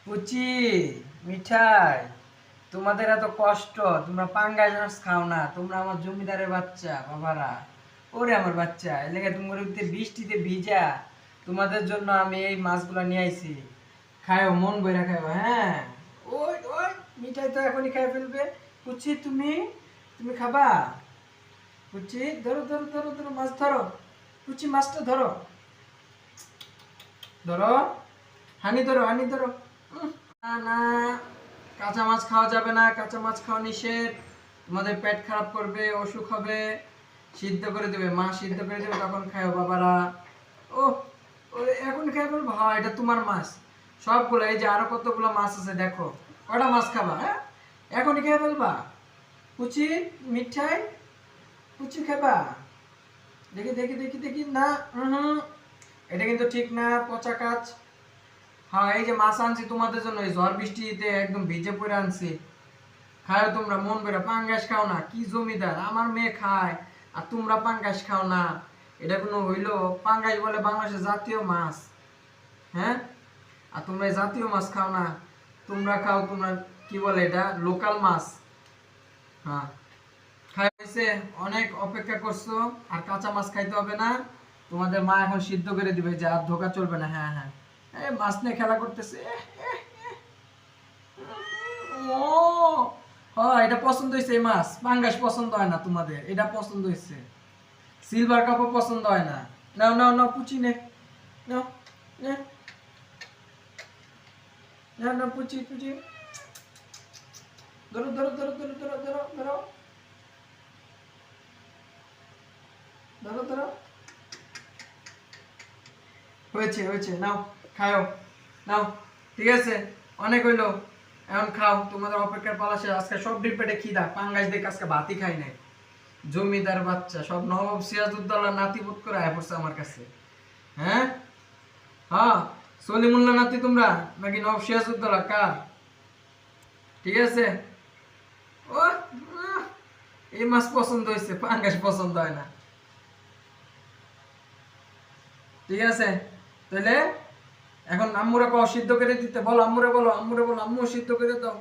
পুচি, মিঠাই, তোমাদের এত কষ্ট, তোমরা পাঙ্গাস মাছ খাও না, তোমরা আমার জমিদারের বাচ্চা বাবারা। ওরে আমার বাচ্চা, এই লেগে তোমার বৃষ্টিতে ভিজা, তোমাদের জন্য আমি এই মাছগুলো নিয়ে আইছি। খাও, মন বইরা খাও, হ্যাঁ। ওই ওই মিঠাই তো এখনই খাই ফেলবে। পুচি, তুমি তুমি খাবা? পুচি, ধরো ধরো ধরো ধরো, মাছ ধরো। পুচি, মাছটা ধরো ধরো, হানি ধরো হানি ধরো। না না, কাঁচা মাছ খাওয়া যাবে না, কাঁচা মাছ খাওয়া নিষেধ। তোমাদের পেট খারাপ করবে, অসুখ হবে। সিদ্ধ করে দেবে, মা সিদ্ধ করে দেবে, তখন খাও বাবারা। ও ও, এখন খাই বলবো? হ্যাঁ, এটা তোমার মাছ সবগুলো। এই যে আরো কতগুলো মাছ আছে দেখো। কটা মাছ খাবা? হ্যাঁ, এখনই খেয়ে ফেলবা? কুচি, মিঠাই, কুচি খাবা? দেখি দেখি দেখি দেখি, না। হুম, এটা কিন্তু ঠিক না, পচা কাজ। হ্যাঁ, এই যে মাছ আনছি তোমাদের জন্য, এই ঝড় বৃষ্টিতে একদম ভিজে পড়ে আনছি। খাও তোমরা মন করে, পাঙ্গাস খাও না? কি জমিদার, আমার মেয়ে খায় আর তোমরা পাঙ্গাস খাও না? এটা কোনো হইলো? পাঙ্গাস বলে বাংলাদেশের জাতীয় মাছ, হ্যাঁ? আর তোমরা এই জাতীয় মাছ খাও না, তোমরা খাও, তোমরা কি বলে এটা, লোকাল মাছ। হ্যাঁ, খাইছে, অনেক অপেক্ষা করছো। আর কাঁচা মাছ খাইতে হবে না, তোমাদের মা এখন সিদ্ধ করে দিবে, যে আর ধোকা চলবে না। হ্যাঁ হ্যাঁ, এই মাছ নিয়ে খেলা করতেছে। ও হ্যাঁ, এটা পছন্দ হয়েছে। এই মাছ পাঙ্গাস পছন্দ হয় না তোমাদের, এটা পছন্দ হয়েছে। সিলভার কাপও পছন্দ হয় না। নাও নাও নাও, পুচি নে, নাও, নে, নাও নাও, পুচি পুচি, ধরো ধরো ধরো ধরো ধরো ধরো ধরো ধরো ধরো। হয়েছে হয়েছে, নাও, খাও, নাও। ঠিক আছে, অনেক হইলো, এখন খাও। তোমাদের অপেক্ষার পালা শেষ। আজকে সব ডিম পেটে খিদা, পাঙ্গাস দেখে আজকে ভাতই খাই নাই। জমিদার বাচ্চা সব নবাব সিরাজউদ্দৌলার নাতিপুত করে আয় পড়ছে আমার কাছে। হ্যাঁ হ্যাঁ, সলিমুল্লাহ নাতি তোমরা নাকি নবাব সিরাজউদ্দৌলা, কার? ঠিক আছে। ও এই মাছ পছন্দ হয়েছে, পাঙ্গাস পছন্দ হয় না। ঠিক আছে, তাহলে এখন আম্মুরা কও সিদ্ধ করে দিতে, বলো আম্মুরে, বলো আম্মুরে, বলো আম্মু সিদ্ধ করে দাও।